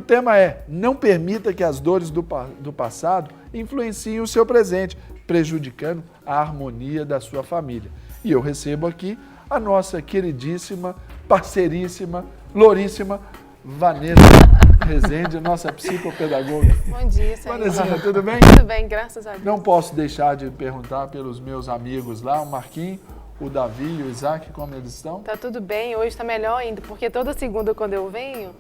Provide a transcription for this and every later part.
tema é: não permita que as dores do passado influenciem o seu presente, prejudicando a harmonia da sua família. E eu recebo aqui a nossa queridíssima, parceiríssima, louríssima Vanessa Rezende, nossa psicopedagoga. Bom dia, Senhor. Vanessinha, tudo bem? Tudo bem, graças a Deus. Não posso deixar de perguntar pelos meus amigos lá, o Marquinhos, o Davi e o Isaac, como eles estão? Tá tudo bem, hoje tá melhor ainda, porque toda segunda quando eu venho,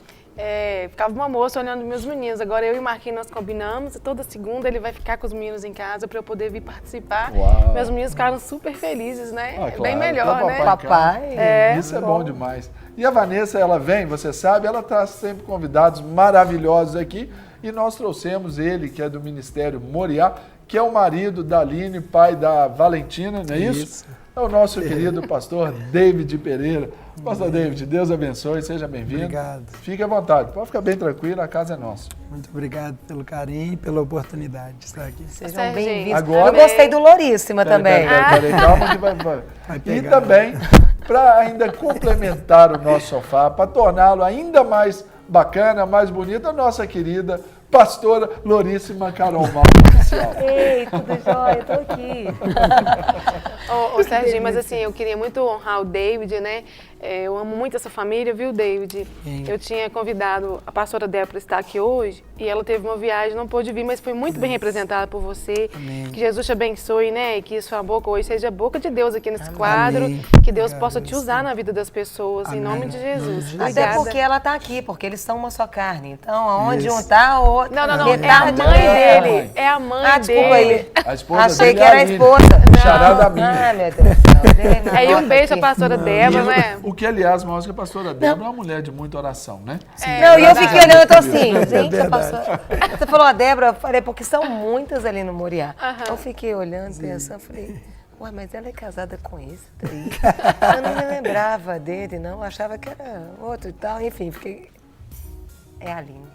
ficava uma moça olhando meus meninos. Agora eu e o Marquinhos nós combinamos, e toda segunda ele vai ficar com os meninos em casa para eu poder vir participar. Uau. Meus meninos ficaram super felizes, né? Claro, Bem melhor, tá né? Papai. Isso é bom demais. E a Vanessa, ela vem, você sabe, ela traz sempre convidados maravilhosos aqui. E nós trouxemos ele, que é do Ministério Moriá, que é o marido da Aline, pai da Valentina, não é isso? É o nosso querido pastor David Pereira. Pastor David, Deus abençoe, seja bem-vindo. Obrigado. Fique à vontade, pode ficar bem tranquilo, a casa é nossa. Muito obrigado pelo carinho e pela oportunidade de estar aqui. Sejam bem-vindos. Agora- Eu gostei do Louríssima também. Peraí, calma que vai. E pegar. também, para ainda complementar o nosso sofá, para torná-lo ainda mais bacana, mais bonito, a nossa querida pastora Louríssima Carol Malta Oficial. Ei, tudo jóia, eu tô aqui. Ô Serginho, mas assim, eu queria muito honrar o David, né? Eu amo muito essa família, viu, David? Sim. Eu tinha convidado a pastora Débora para estar aqui hoje e ela teve uma viagem, não pôde vir, mas foi muito bem representada por você. Amém. Que Jesus te abençoe, né? E que sua boca hoje seja a boca de Deus aqui nesse Amém. quadro. Que Deus Obrigado, possa te usar na vida das pessoas, em Amém. nome de Jesus. Até Até Obrigada. porque ela tá aqui, porque eles são uma só carne. Então, aonde Isso. um tá, o outro. Não, é a metade mãe é. dele. É a mãe Ah, desculpa dele. aí. A esposa Achei dele que é era a Aline, esposa. charada minha. Ah, meu Deus do céu. E um beijo à aqui. pastora Débora, né? O que, aliás, mostra que a pastora Débora é uma mulher de muita oração, né? Não, e eu verdade. fiquei olhando, eu tô assim, gente, a verdade. pastora... Você falou a Débora, eu falei, porque são muitas ali no Moriá. Eu fiquei olhando, pensando, falei, ué, mas ela é casada com esse daí. Eu não me lembrava dele, não, eu achava que era outro e tal, enfim, fiquei... É a Aline.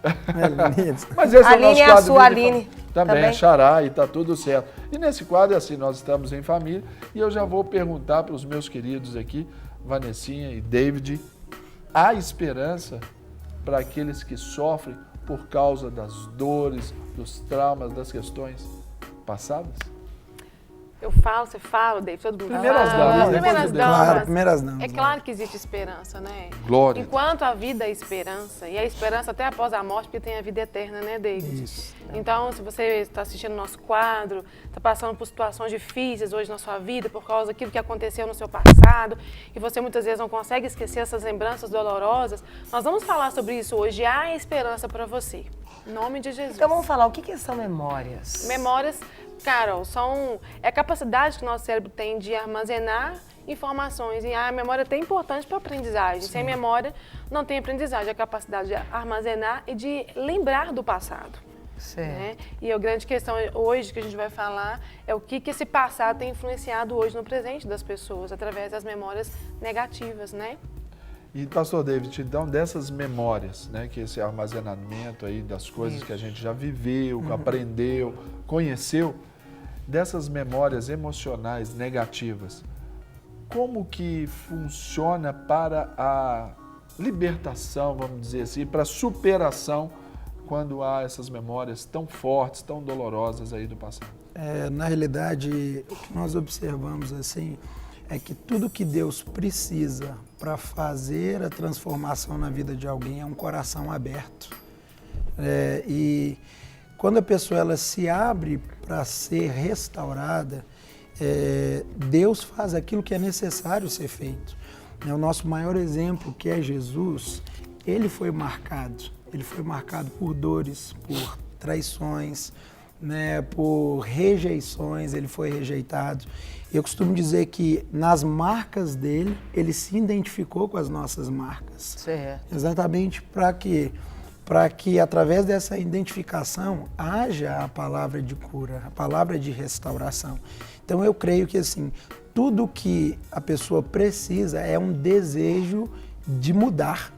Mas esse é o Aline nosso é a quadro sua Vida e Aline. Também é Também. xará e tá tudo certo. E nesse quadro é assim, nós estamos em família e eu já vou perguntar para os meus queridos aqui, Vanessinha e David, há esperança para aqueles que sofrem por causa das dores, dos traumas, das questões passadas? Eu falo, você fala, David, todo mundo Primeiras fala. damas, Primeiras depois o damas. Claro, primeiras não. É claro que existe esperança, né? Glória. Enquanto a vida é esperança, e a esperança até após a morte, porque tem a vida eterna, né, David? Isso. Então, se você está assistindo o nosso quadro, está passando por situações difíceis hoje na sua vida, por causa daquilo que aconteceu no seu passado, e você muitas vezes não consegue esquecer essas lembranças dolorosas, nós vamos falar sobre isso hoje. Há esperança para você. Em nome de Jesus. Então vamos falar, o que são memórias? Memórias, Carol, é a capacidade que o nosso cérebro tem de armazenar informações. E a memória é até importante para a aprendizagem. Sem memória, não tem aprendizagem. A capacidade de armazenar e de lembrar do passado. Certo. Né? E a grande questão hoje que a gente vai falar é o que esse passado tem influenciado hoje no presente das pessoas, através das memórias negativas, né? E, pastor David, então, dessas memórias, né, que esse armazenamento aí das coisas que a gente já viveu, aprendeu, conheceu, dessas memórias emocionais negativas, como que funciona para a libertação, vamos dizer assim, para a superação quando há essas memórias tão fortes, tão dolorosas aí do passado? Na realidade, o que nós observamos assim é que tudo que Deus precisa para fazer a transformação na vida de alguém é um coração aberto. E quando a pessoa ela se abre para ser restaurada, Deus faz aquilo que é necessário ser feito. O nosso maior exemplo, que é Jesus, ele foi marcado por dores, por traições, né, por rejeições, ele foi rejeitado. Eu costumo dizer que nas marcas dele, ele se identificou com as nossas marcas. Certo. Exatamente para quê? Para que através dessa identificação haja a palavra de cura, a palavra de restauração. Então eu creio que assim, tudo que a pessoa precisa é um desejo de mudar,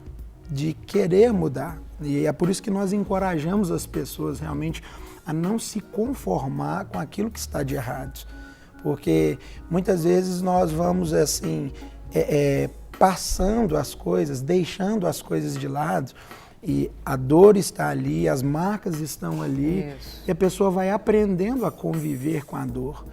de querer mudar. E é por isso que nós encorajamos as pessoas realmente a não se conformar com aquilo que está de errado. Porque muitas vezes nós vamos assim, passando as coisas, deixando as coisas de lado, E a dor está ali, as marcas estão ali, Isso. e a pessoa vai aprendendo a conviver com a dor.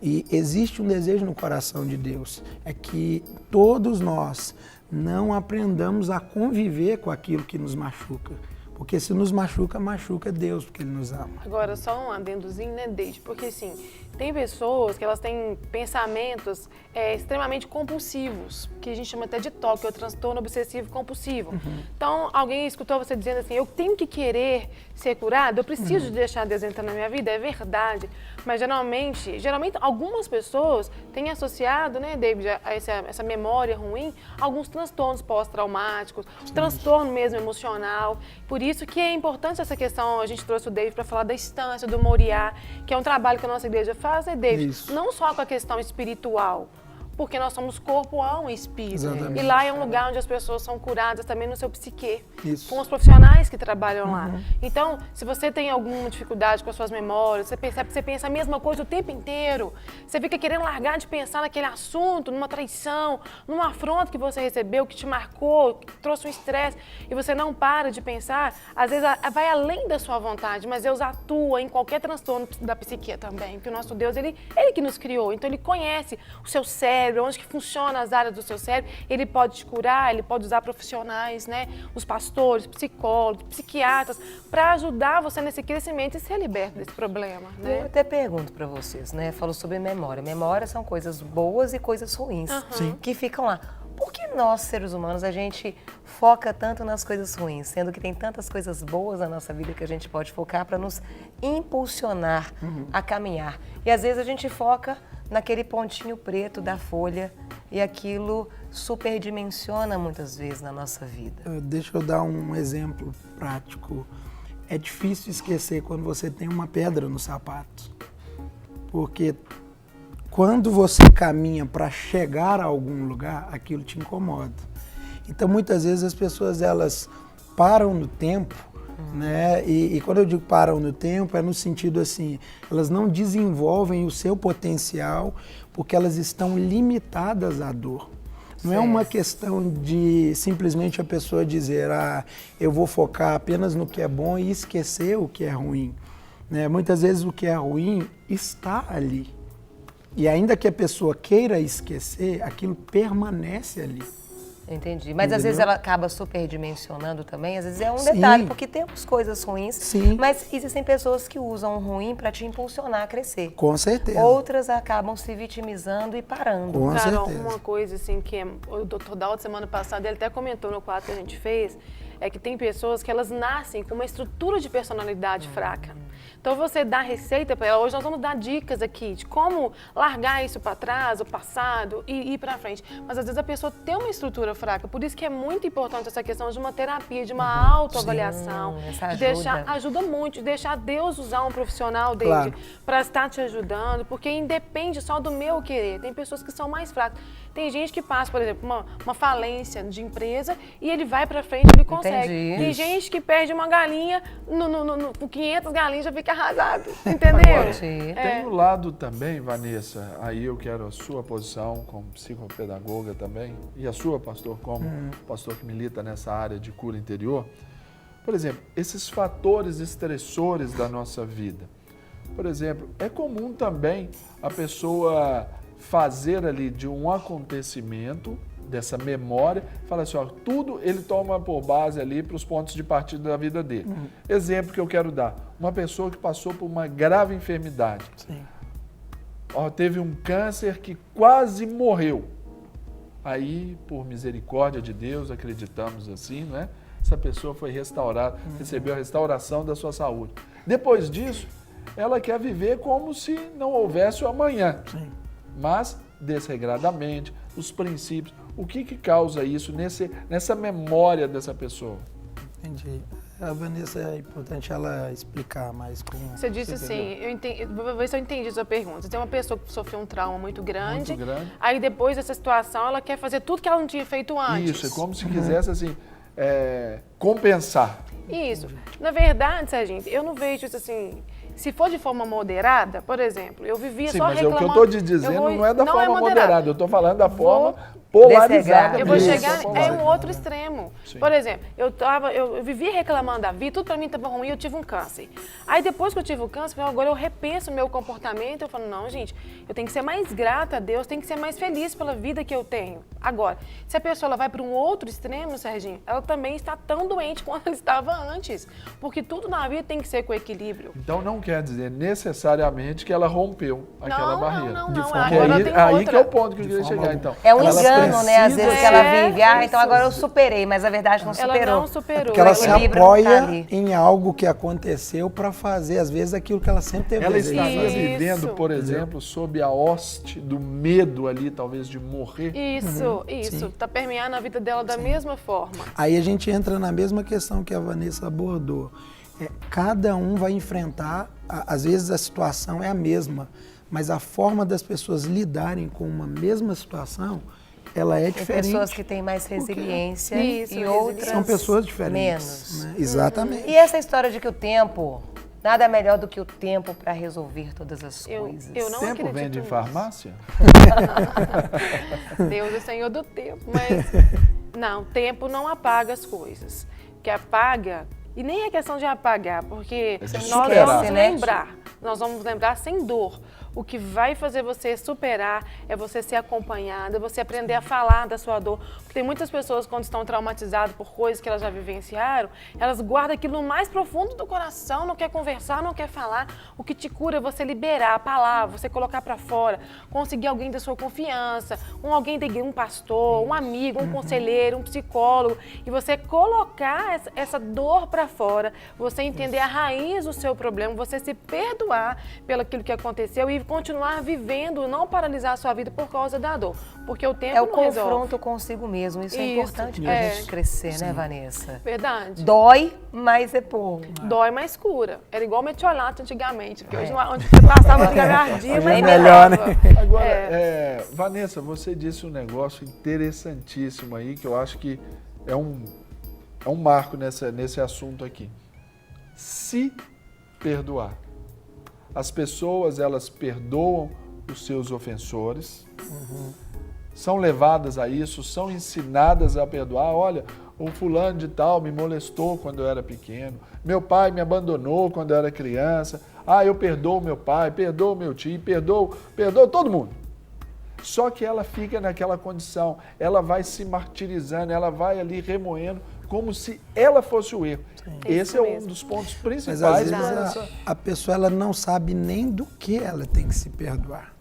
E existe um desejo no coração de Deus, é que todos nós não aprendamos a conviver com aquilo que nos machuca. Porque se nos machuca, machuca Deus, porque Ele nos ama. Agora, só um adendozinho, né, Deide? Porque, assim, tem pessoas que elas têm pensamentos extremamente compulsivos, que a gente chama até de TOC, que é o transtorno obsessivo compulsivo. Então, alguém escutou você dizendo assim, eu tenho que querer ser curado, eu preciso de deixar Deus entrar na minha vida, é verdade. Mas, geralmente algumas pessoas têm associado, né, David, a essa memória ruim, alguns transtornos pós-traumáticos, transtorno mesmo emocional. Por isso que é importante essa questão, a gente trouxe o David para falar da instância, do Moriá, que é um trabalho que a nossa igreja faz, né, David? Isso. Não só com a questão espiritual, porque nós somos corpo, alma e espírito. Exatamente. E lá é um lugar onde as pessoas são curadas também no seu psique, Isso. com os profissionais que trabalham lá. Então, se você tem alguma dificuldade com as suas memórias, você percebe que você pensa a mesma coisa o tempo inteiro, você fica querendo largar de pensar naquele assunto, numa traição, numa afronta que você recebeu, que te marcou, que trouxe um estresse, e você não para de pensar, às vezes vai além da sua vontade, mas Deus atua em qualquer transtorno da psique também, porque o nosso Deus, ele que nos criou, então Ele conhece o seu cérebro, onde que funciona as áreas do seu cérebro, Ele pode te curar, Ele pode usar profissionais, né, os pastores, psicólogos, psiquiatras, para ajudar você nesse crescimento e ser liberto desse problema, né? Eu até pergunto para vocês, né? Falou sobre memória. Memória são coisas boas e coisas ruins que ficam lá. Por que nós, seres humanos, a gente foca tanto nas coisas ruins, sendo que tem tantas coisas boas na nossa vida que a gente pode focar para nos impulsionar a caminhar? E às vezes a gente foca naquele pontinho preto da folha e aquilo superdimensiona muitas vezes na nossa vida. Deixa eu dar um exemplo prático. É difícil esquecer quando você tem uma pedra no sapato, porque quando você caminha para chegar a algum lugar, aquilo te incomoda. Então, muitas vezes as pessoas elas param no tempo, né? E quando eu digo param no tempo, é no sentido assim, elas não desenvolvem o seu potencial porque elas estão limitadas à dor. Não é uma questão de simplesmente a pessoa dizer, eu vou focar apenas no que é bom e esquecer o que é ruim. Né? Muitas vezes o que é ruim está ali. E ainda que a pessoa queira esquecer, aquilo permanece ali. Entendi. Mas às vezes ela acaba superdimensionando também, às vezes é um Sim. detalhe, porque temos coisas ruins, Sim. mas existem pessoas que usam o ruim para te impulsionar a crescer. Com certeza. Outras acabam se vitimizando e parando. Com Carol, certeza. uma coisa assim que o Dr. Dalton semana passada, ele até comentou no quadro que a gente fez, é que tem pessoas que elas nascem com uma estrutura de personalidade fraca. Então você dá receita para ela, hoje nós vamos dar dicas aqui de como largar isso para trás, o passado e ir para frente. Mas às vezes a pessoa tem uma estrutura fraca, por isso que é muito importante essa questão de uma terapia, de uma autoavaliação, essa de ajuda muito, de deixar Deus usar um profissional dele Claro. para estar te ajudando, porque independe só do meu querer. Tem pessoas que são mais fracas. Tem gente que passa, por exemplo, uma falência de empresa e ele vai para frente, ele consegue. Entendi. Tem gente que perde uma galinha, com 500 galinhas já fica arrasado, entendeu? Tem um lado também, Vanessa, aí eu quero a sua posição como psicopedagoga também, e a sua, pastor, como pastor que milita nessa área de cura interior. Por exemplo, esses fatores estressores da nossa vida. Por exemplo, é comum também a pessoa fazer ali de um acontecimento, dessa memória, fala assim, ó, tudo ele toma por base ali para os pontos de partida da vida dele. Exemplo que eu quero dar, uma pessoa que passou por uma grave enfermidade. Sim. Ó, teve um câncer que quase morreu. Aí, por misericórdia de Deus, acreditamos assim, né? Essa pessoa foi restaurada, recebeu a restauração da sua saúde. Depois disso, ela quer viver como se não houvesse o amanhã. Sim. Mas, desregradamente, os princípios, o que causa isso nessa memória dessa pessoa? Entendi. A Vanessa, é importante ela explicar mais como... Você disse assim, vou ver se eu entendi a sua pergunta. Você tem uma pessoa que sofreu um trauma muito grande, aí depois dessa situação ela quer fazer tudo que ela não tinha feito antes. Isso, é como se quisesse assim, compensar. Isso. Na verdade, Serginho, eu não vejo isso assim... Se for de forma moderada, por exemplo, eu vivia Sim, só mas reclamando... o que eu estou te dizendo não é da forma moderada, eu estou falando da forma polarizada. Eu vou mesmo. chegar em um outro extremo. Sim. Por exemplo, eu vivia reclamando da vida, tudo pra mim estava ruim, eu tive um câncer. Aí depois que eu tive o câncer, agora eu repenso o meu comportamento, eu falo, não, gente, eu tenho que ser mais grata a Deus, tenho que ser mais feliz pela vida que eu tenho. Agora, se a pessoa ela vai para um outro extremo, Serginho, ela também está tão doente quanto ela estava antes. Porque tudo na vida tem que ser com equilíbrio. Então não quer dizer necessariamente que ela rompeu aquela barreira. Não. Porque Agora tem aí outra. que é o ponto que eu queria chegar, então. É um Ela engano, né? Às precisa vezes que ela vive. Ah, ser- então agora eu superei, mas a verdade não superou. Ela não superou. Porque ela O se equilíbrio não tá apoia ali. em algo que aconteceu para fazer, às vezes, aquilo que ela sempre teve Ela desejo de estaria fazer. vivendo, Isso. por exemplo, sob a hoste do medo ali, talvez, de morrer. Isso. sim. Tá permeando a vida dela da mesma forma. Aí a gente entra na mesma questão que a Vanessa abordou. Cada um vai enfrentar, às vezes a situação é a mesma, mas a forma das pessoas lidarem com uma mesma situação, ela é Tem diferente. pessoas que têm mais resiliência Isso, e outras São pessoas diferentes. menos. Né? Exatamente. E essa história de que o tempo, nada melhor do que o tempo para resolver todas as coisas. Eu não Tempo acredito vende em nisso. farmácia? Deus é Senhor do tempo, mas não, tempo não apaga as coisas. O que apaga, e nem é questão de apagar, porque É de nós superar. vamos né? lembrar, nós vamos lembrar sem dor. O que vai fazer você superar é você ser acompanhada, você aprender a falar da sua dor. Porque tem muitas pessoas, quando estão traumatizadas por coisas que elas já vivenciaram, elas guardam aquilo no mais profundo do coração, não quer conversar, não quer falar. O que te cura é você liberar a palavra, você colocar para fora, conseguir alguém da sua confiança, alguém da igreja, um pastor, um amigo, um conselheiro, um psicólogo, e você colocar essa dor para fora, você entender a raiz do seu problema, você se perdoar pelo aquilo que aconteceu e continuar vivendo, não paralisar a sua vida por causa da dor, porque o tempo É o não resolve. confronto consigo mesmo. Isso é Isso, importante pra gente crescer, né, Vanessa? Verdade. Dói, mas é bom. Dói, mas cura. Era igual metiolato antigamente, porque hoje onde você passava de ardia, Hoje mas é melhor, né? Agora, Vanessa, você disse um negócio interessantíssimo aí, que eu acho que é um marco nesse assunto aqui. Se perdoar. As pessoas, elas perdoam os seus ofensores, são levadas a isso, são ensinadas a perdoar. Olha, o fulano de tal me molestou quando eu era pequeno, meu pai me abandonou quando eu era criança, eu perdoo meu pai, perdoo meu tio, perdoo todo mundo. Só que ela fica naquela condição, ela vai se martirizando, ela vai ali remoendo, como se ela fosse o erro. Esse é um mesmo. dos pontos Mas principais. às vezes a pessoa ela não sabe nem do que ela tem que se perdoar.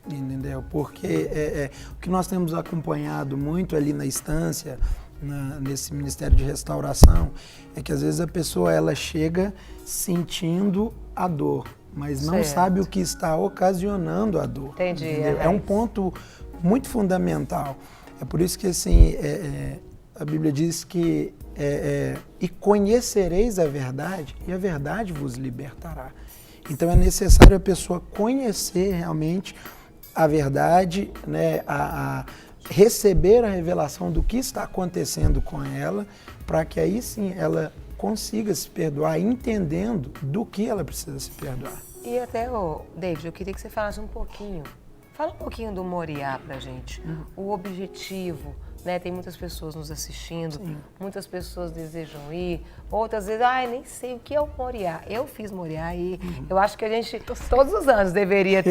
Entendeu? Porque o que nós temos acompanhado muito ali na instância, nesse Ministério de Restauração, é que às vezes a pessoa ela chega sentindo a dor, mas não Certo. sabe o que está ocasionando a dor. Entendi, Entendeu? é É um isso. ponto muito fundamental. É por isso que assim, a Bíblia diz que e conhecereis a verdade, e a verdade vos libertará. Então é necessário a pessoa conhecer realmente a verdade, né, a receber a revelação do que está acontecendo com ela, para que aí sim ela consiga se perdoar, entendendo do que ela precisa se perdoar. E até, David, eu queria que você falasse um pouquinho. Fala um pouquinho do Moriá pra gente. O objetivo, né? Tem muitas pessoas nos assistindo, muitas pessoas desejam ir, outras vezes, nem sei o que é o Moriá. Eu fiz Moriá e eu acho que a gente, todos os anos, deveria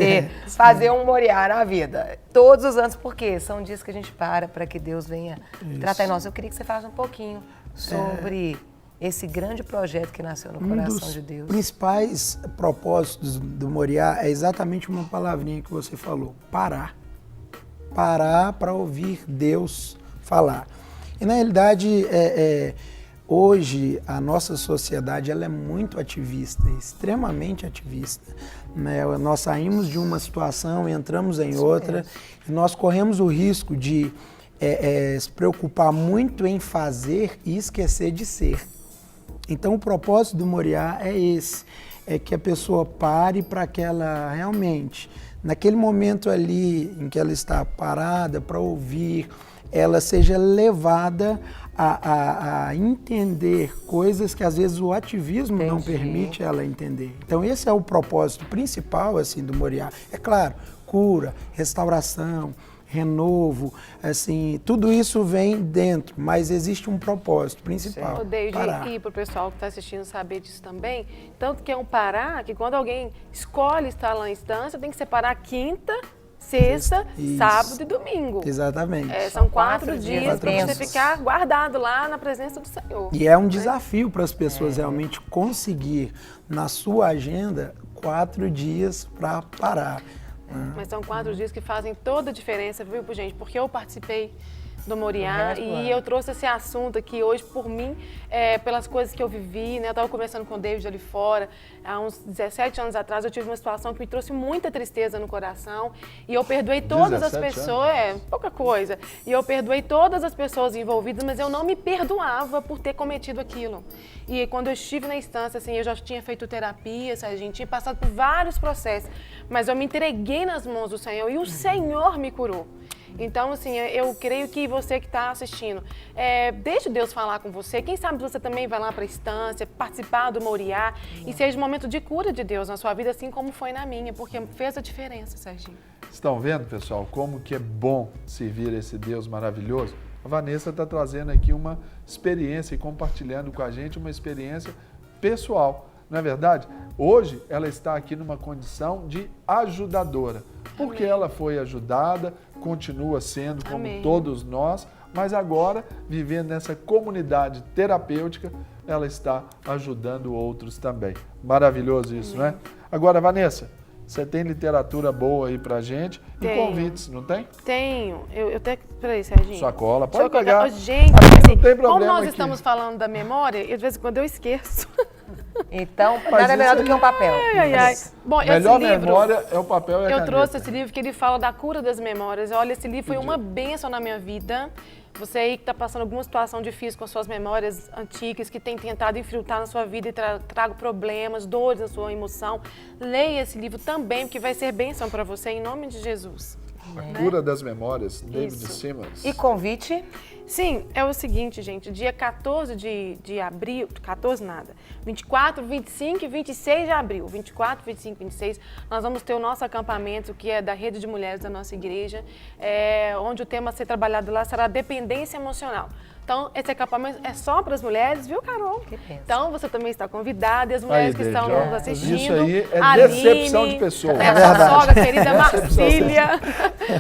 fazer um Moriá na vida. Todos os anos, porque são dias que a gente para que Deus venha tratar em nós. Eu queria que você falasse um pouquinho sobre esse grande projeto que nasceu no coração de Deus. Um dos principais propósitos do Moriá é exatamente uma palavrinha que você falou, parar. Parar para ouvir Deus falar. E na realidade, hoje a nossa sociedade ela é muito ativista, extremamente ativista. Né? Nós saímos de uma situação, entramos em outra, e nós corremos o risco de se preocupar muito em fazer e esquecer de ser. Então o propósito do Moriá é esse, é que a pessoa pare para que ela realmente, naquele momento ali em que ela está parada para ouvir, ela seja levada a entender coisas que às vezes o ativismo não permite ela entender. Então esse é o propósito principal assim do Moriá. É claro, cura, restauração, renovo, assim, tudo isso vem dentro, mas existe um propósito principal. Ô, Deide, parar. e para o pessoal que está assistindo saber disso também, tanto que é um parar, que quando alguém escolhe estar lá na instância, tem que separar quinta, sexta, Isso. sábado e domingo. Exatamente. São 4 dias para você intensos. ficar guardado lá na presença do Senhor. E é um desafio para as pessoas realmente conseguir na sua agenda 4 dias para parar. Mas são 4 dias que fazem toda a diferença, viu, gente? Porque eu participei do Moriá e eu trouxe esse assunto aqui hoje por mim, pelas coisas que eu vivi, né? Eu estava conversando com o David ali fora, há uns 17 anos atrás eu tive uma situação que me trouxe muita tristeza no coração e eu perdoei todas as 17 pessoas, pouca coisa, e eu perdoei todas as pessoas envolvidas, mas eu não me perdoava por ter cometido aquilo. E quando eu estive na instância, assim, eu já tinha feito terapia, Serginho, tinha passado por vários processos, mas eu me entreguei nas mãos do Senhor e o Senhor me curou. Então, assim, eu creio que você que está assistindo, deixe Deus falar com você. Quem sabe você também vai lá para a instância, participar do Moriá e seja um momento de cura de Deus na sua vida, assim como foi na minha, porque fez a diferença, Serginho. Estão vendo, pessoal, como que é bom servir esse Deus maravilhoso? A Vanessa está trazendo aqui uma experiência e compartilhando com a gente uma experiência pessoal. Não é verdade? Hoje ela está aqui numa condição de ajudadora, porque ela foi ajudada, continua sendo como Amém. todos nós, mas agora, vivendo nessa comunidade terapêutica, ela está ajudando outros também. Maravilhoso isso, não é? Agora, Vanessa, você tem literatura boa aí pra gente e Tenho. convites, não tem? Tenho. Eu tenho. Peraí, Serginho. Sua cola, pode Deixa eu colocar- pegar. Gente, Aqui não assim, tem como problema nós aqui. estamos falando da memória, de vez em quando eu esqueço. Então, Mas nada isso melhor do aí- que um papel. Ai, ai. Bom, Melhor esse livro, memória é o papel e a eu caneta. trouxe esse livro que ele fala da cura das memórias. Olha, esse livro foi uma bênção na minha vida. Você aí que está passando alguma situação difícil com as suas memórias antigas, que tem tentado infiltrar na sua vida e trago problemas, dores na sua emoção, leia esse livro também, porque vai ser bênção para você, em nome de Jesus. A cura das memórias, David Isso. Simmons. E convite? Sim, é o seguinte, gente, dia 14 de abril, 14 nada, 24, 25 e 26 de abril, 24, 25 e 26, nós vamos ter o nosso acampamento, que é da Rede de Mulheres da nossa igreja, onde o tema a ser trabalhado lá será dependência emocional. Então, esse acampamento é só para as mulheres, viu, Carol? Que bênção. Então, você também está convidada, e as mulheres que David, estão ó, nos assistindo. isso aí é Aline, decepção de pessoa. A É nossa verdade. sogra, querida Decepção. Marcília.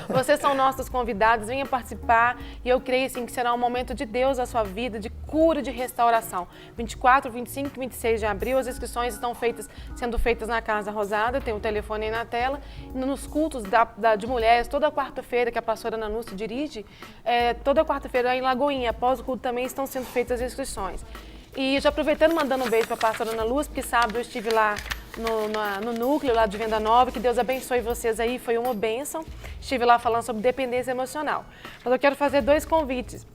Vocês são nossos convidados, venham participar. E eu creio, assim, que será um momento de Deus na sua vida, de cura, de restauração. 24, 25 e 26 de abril, as inscrições estão sendo feitas na Casa Rosada, tem o telefone aí na tela. Nos cultos de mulheres, toda quarta-feira, que a pastora Ana Lúcia dirige, toda quarta-feira em Lagoinha, após o culto também estão sendo feitas as inscrições. E já aproveitando, mandando um beijo para a pastora Ana Lúcia, porque sábado eu estive lá no núcleo lá de Venda Nova, que Deus abençoe vocês aí, foi uma bênção. Estive lá falando sobre dependência emocional. Mas eu quero fazer 2 convites.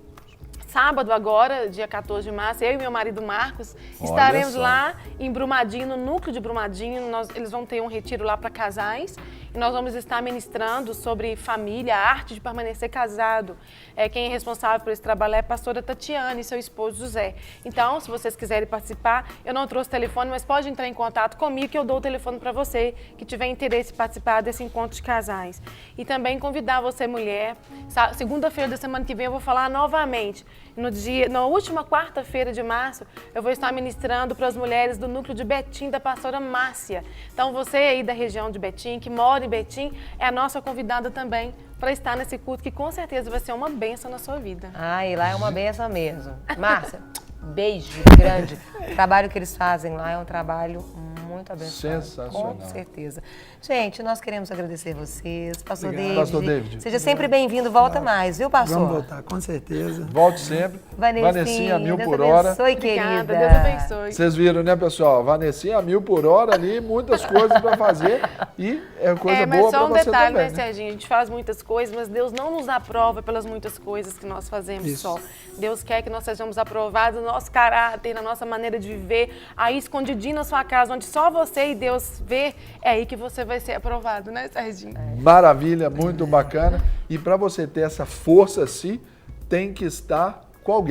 Sábado agora, dia 14 de março, eu e meu marido Marcos estaremos só. lá em Brumadinho, no núcleo de Brumadinho. Eles vão ter um retiro lá para casais e nós vamos estar ministrando sobre família, a arte de permanecer casado. Quem é responsável por esse trabalho é a pastora Tatiana e seu esposo José. Então, se vocês quiserem participar, eu não trouxe telefone, mas pode entrar em contato comigo que eu dou o telefone para você que tiver interesse em participar desse encontro de casais. E também convidar você, mulher, segunda-feira da semana que vem eu vou falar novamente. Na última quarta-feira de março, eu vou estar ministrando para as mulheres do núcleo de Betim, da pastora Márcia. Então, você aí da região de Betim, que mora em Betim, é a nossa convidada também para estar nesse culto, que com certeza vai ser uma bênção na sua vida. Ai, lá é uma benção mesmo. Márcia, beijo grande. O trabalho que eles fazem lá é um trabalho muito abençoado. Sensacional. Com certeza. Gente, nós queremos agradecer vocês. Pastor Obrigado. David. Pastor David. Seja sempre bem-vindo. Volta mais, viu, pastor? Vamos voltar, com certeza. Volte sempre. Vanessinha, 1000 Deus por hora. abençoe, Obrigada, querida. Deus abençoe. Vocês viram, né, pessoal? Vanessinha, 1000 por hora ali, muitas coisas para fazer e é coisa Mas boa só para um você detalhe, também, né, Serginho? A gente faz muitas coisas, mas Deus não nos aprova pelas muitas coisas que nós fazemos Isso. só. Deus quer que nós sejamos aprovados no nosso caráter, na nossa maneira de viver, aí escondidinho na sua casa, onde só você e Deus vê, é aí que você vai ser aprovado, né, Serginho? Maravilha, muito bacana. E para você ter essa força assim, tem que estar com alguém.